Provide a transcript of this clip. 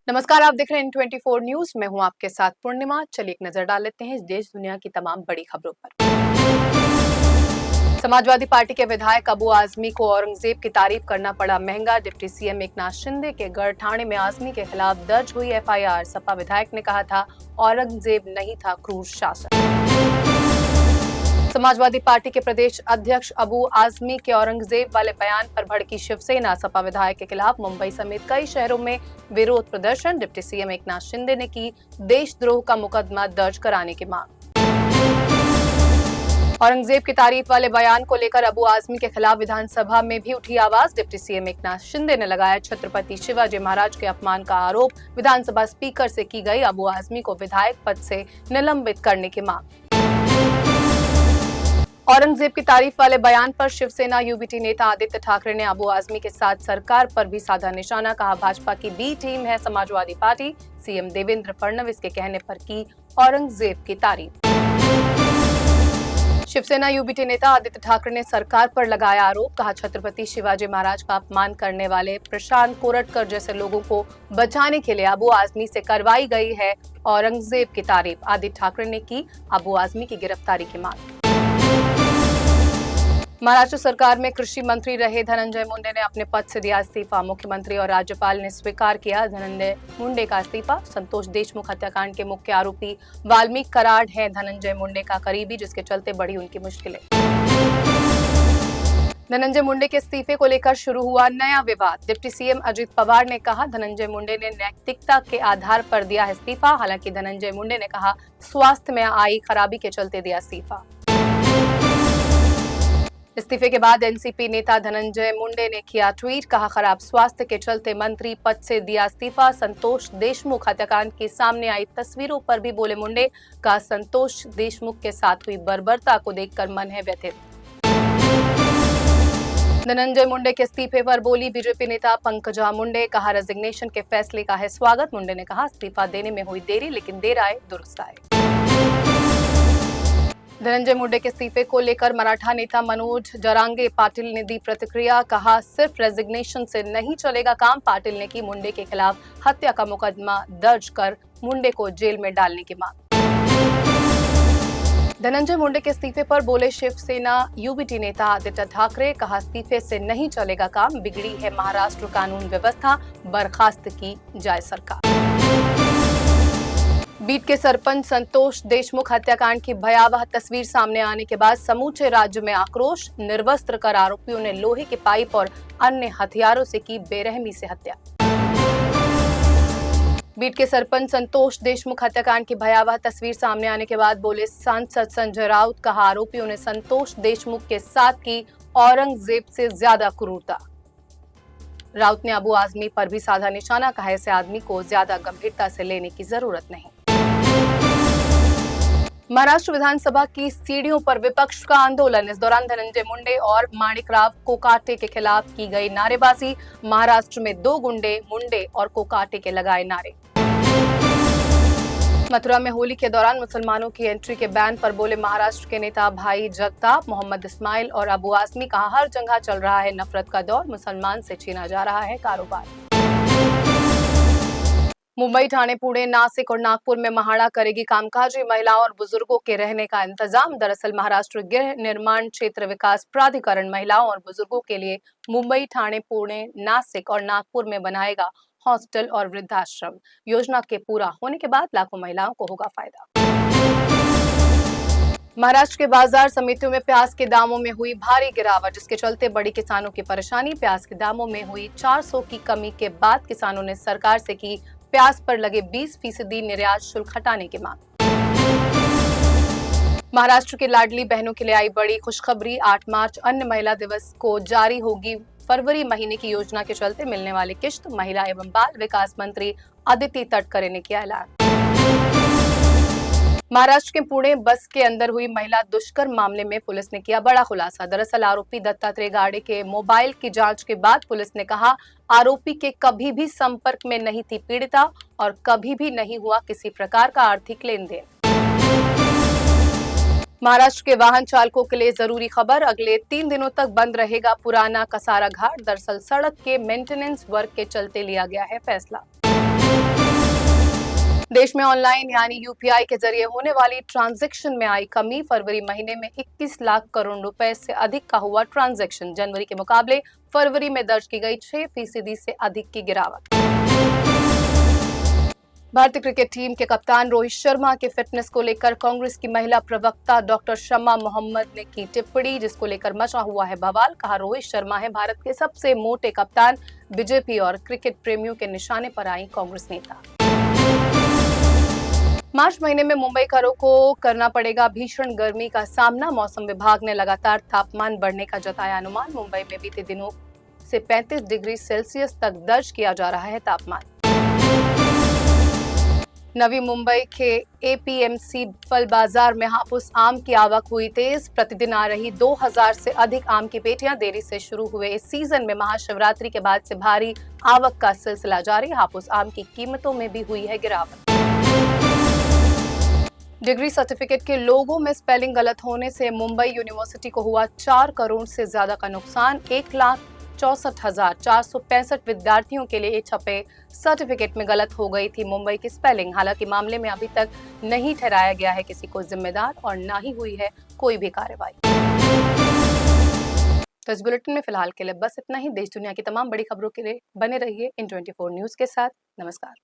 नमस्कार, आप देख रहे हैं N24 न्यूज। मैं हूं आपके साथ पूर्णिमा। चलिए एक नजर डाल लेते हैं देश दुनिया की तमाम बड़ी खबरों पर। समाजवादी पार्टी के विधायक अबू आजमी को औरंगजेब की तारीफ करना पड़ा महंगा। डिप्टी सीएम एकनाथ शिंदे के गढ़ ठाणे में आजमी के खिलाफ दर्ज हुई एफआईआर। सपा विधायक ने कहा था औरंगजेब नहीं था क्रूर शासक। समाजवादी पार्टी के प्रदेश अध्यक्ष अबू आजमी के औरंगजेब वाले बयान पर भड़की शिवसेना। सपा विधायक के खिलाफ मुंबई समेत कई शहरों में विरोध प्रदर्शन। डिप्टी सीएम एकनाथ शिंदे ने की देशद्रोह का मुकदमा दर्ज कराने की मांग। औरंगजेब की तारीफ वाले बयान को लेकर अबू आजमी के खिलाफ विधानसभा में भी उठी आवाज। डिप्टी सीएम एकनाथ शिंदे ने लगाया छत्रपति शिवाजी महाराज के अपमान का आरोप। विधानसभा स्पीकर से की गई अबू आजमी को विधायक पद से निलंबित करने की मांग। औरंगजेब की तारीफ वाले बयान पर शिवसेना यूबीटी नेता आदित्य ठाकरे ने अबू आजमी के साथ सरकार पर भी साधा निशाना। कहा भाजपा की बी टीम है समाजवादी पार्टी। सीएम देवेंद्र फडणवीस के कहने पर की औरंगजेब की तारीफ। शिवसेना यूबीटी नेता आदित्य ठाकरे ने सरकार पर लगाया आरोप। कहा छत्रपति शिवाजी महाराज का अपमान करने वाले प्रशांत कोरटकर जैसे लोगों को बचाने के लिए अबू आजमी से करवाई गई है औरंगजेब की तारीफ। आदित्य ठाकरे ने की अबू आजमी की गिरफ्तारी की मांग। महाराष्ट्र सरकार में कृषि मंत्री रहे धनंजय मुंडे ने अपने पद से दिया इस्तीफा। मुख्यमंत्री और राज्यपाल ने स्वीकार किया धनंजय मुंडे का इस्तीफा। संतोष देशमुख हत्याकांड के मुख्य आरोपी वाल्मीकि कराड है धनंजय मुंडे का करीबी, जिसके चलते बढ़ी उनकी मुश्किलें। धनंजय मुंडे के इस्तीफे को लेकर शुरू हुआ नया विवाद। डिप्टी सीएम अजित पवार ने कहा धनंजय मुंडे ने नैतिकता के आधार पर दिया इस्तीफा। हालांकि धनंजय मुंडे ने कहा स्वास्थ्य में आई खराबी के चलते दिया इस्तीफा। इस्तीफे के बाद एनसीपी नेता धनंजय मुंडे ने किया ट्वीट। कहा खराब स्वास्थ्य के चलते मंत्री पद से दिया इस्तीफा। संतोष देशमुख हत्याकांड की सामने आई तस्वीरों पर भी बोले मुंडे। कहा संतोष देशमुख के साथ हुई बर्बरता को देखकर मन है व्यथित। धनंजय मुंडे के इस्तीफे पर बोली बीजेपी नेता पंकजा मुंडे। कहा रेजिग्नेशन के फैसले का है स्वागत। मुंडे ने कहा इस्तीफा देने में हुई देरी, लेकिन देर आए दुरुस्त आए। धनंजय मुंडे के इस्तीफे को लेकर मराठा नेता मनोज जरांगे पाटिल ने दी प्रतिक्रिया। कहा सिर्फ रेजिग्नेशन से नहीं चलेगा काम। पाटिल ने की मुंडे के खिलाफ हत्या का मुकदमा दर्ज कर मुंडे को जेल में डालने की मांग। धनंजय मुंडे के इस्तीफे पर बोले शिवसेना यूबीटी नेता आदित्य ठाकरे। कहा इस्तीफे से नहीं चलेगा काम, बिगड़ी है महाराष्ट्र कानून व्यवस्था, बर्खास्त की जाए सरकार। बीट के सरपंच संतोष देशमुख हत्याकांड की भयावह तस्वीर सामने आने के बाद समूचे राज्य में आक्रोश। निर्वस्त्र कर आरोपियों ने लोहे के पाइप और अन्य हथियारों से की बेरहमी से हत्या। बीट के सरपंच संतोष देशमुख हत्याकांड की भयावह तस्वीर सामने आने के बाद बोले सांसद संजय राउत। कहा आरोपियों ने संतोष देशमुख के साथ की औरंगजेब से ज्यादा क्रूरता। राउत ने अबू आजमी पर भी साधा निशाना। कहा ऐसे आदमी को ज्यादा गंभीरता से लेने की जरूरत नहीं। महाराष्ट्र विधानसभा की सीढ़ियों पर विपक्ष का आंदोलन। इस दौरान धनंजय मुंडे और माणिकराव कोकाटे के खिलाफ की गई नारेबाजी। महाराष्ट्र में दो गुंडे मुंडे और कोकाटे के लगाए नारे। मथुरा में होली के दौरान मुसलमानों की एंट्री के बैन पर बोले महाराष्ट्र के नेता भाई जगताप, मोहम्मद इस्माइल और अबू आजमी। कहा हर जगह चल रहा है नफरत का दौर, मुसलमान से छीना जा रहा है कारोबार। मुंबई, ठाणे, पुणे, नासिक और नागपुर में महाड़ा करेगी कामकाजी महिलाओं और बुजुर्गों के रहने का इंतजाम। दरअसल महाराष्ट्र गृह निर्माण क्षेत्र विकास प्राधिकरण महिलाओं और बुजुर्गों के लिए मुंबई, ठाणे, पुणे, नासिक और नागपुर में बनाएगा हॉस्टल और वृद्धाश्रम। योजना के पूरा होने के बाद लाखों महिलाओं को होगा फायदा। महाराष्ट्र के बाजार समितियों में प्याज के दामों में हुई भारी गिरावट, जिसके चलते बड़ी किसानों की परेशानी। प्याज के दामों में हुई 400 की कमी के बाद किसानों ने सरकार से की प्याज पर लगे 20% निर्यात शुल्क हटाने की मांग। महाराष्ट्र की लाडली बहनों के लिए आई बड़ी खुशखबरी। 8 मार्च अन्य महिला दिवस को जारी होगी फरवरी महीने की योजना के चलते मिलने वाली किश्त। महिला एवं बाल विकास मंत्री अदिति तटकरे ने किया ऐलान। महाराष्ट्र के पुणे बस के अंदर हुई महिला दुष्कर्म मामले में पुलिस ने किया बड़ा खुलासा। दरअसल आरोपी दत्तात्रेय गाड़े के मोबाइल की जांच के बाद पुलिस ने कहा आरोपी के कभी भी संपर्क में नहीं थी पीड़िता और कभी भी नहीं हुआ किसी प्रकार का आर्थिक लेन देन। महाराष्ट्र के वाहन चालकों के लिए जरूरी खबर। अगले 3 दिनों तक बंद रहेगा पुराना कसारा घाट। दरअसल सड़क के मेंटेनेंस वर्क के चलते लिया गया है फैसला। देश में ऑनलाइन यानी यूपीआई के जरिए होने वाली ट्रांजैक्शन में आई कमी। फरवरी महीने में 21 लाख करोड़ रुपए से अधिक का हुआ ट्रांजैक्शन। जनवरी के मुकाबले फरवरी में दर्ज की गई 6% से अधिक की गिरावट। भारतीय क्रिकेट टीम के कप्तान रोहित शर्मा के फिटनेस को लेकर कांग्रेस की महिला प्रवक्ता डॉक्टर शम्मा मोहम्मद ने की टिप्पणी, जिसको लेकर मचा हुआ है बवाल। कहा, रोहित शर्मा है भारत के सबसे मोटे कप्तान। बीजेपी और क्रिकेट प्रेमियों के निशाने पर आई कांग्रेस नेता। मार्च महीने में मुंबईकरों को करना पड़ेगा भीषण गर्मी का सामना। मौसम विभाग ने लगातार तापमान बढ़ने का जताया अनुमान। मुंबई में बीते दिनों से 35 डिग्री सेल्सियस तक दर्ज किया जा रहा है तापमान। नवी मुंबई के एपीएमसी फल बाजार में हापुस आम की आवक हुई तेज। प्रतिदिन आ रही 2000 से अधिक आम की पेटियां। देरी से शुरू हुए इस सीजन में महाशिवरात्रि के बाद से भारी आवक का सिलसिला जारी। हापुस आम की कीमतों में भी हुई है गिरावट। डिग्री सर्टिफिकेट के लोगों में स्पेलिंग गलत होने से मुंबई यूनिवर्सिटी को हुआ 4 करोड़ से ज्यादा का नुकसान। 1,64,465 विद्यार्थियों के लिए छपे सर्टिफिकेट में गलत हो गई थी मुंबई की स्पेलिंग। हालांकि मामले में अभी तक नहीं ठहराया गया है किसी को जिम्मेदार और न ही हुई है कोई भी कार्रवाई। तो इस बुलेटिन में फिलहाल के लिए बस इतना ही। देश दुनिया की तमाम बड़ी खबरों के लिए बने रहिए इन 24 न्यूज के साथ। नमस्कार।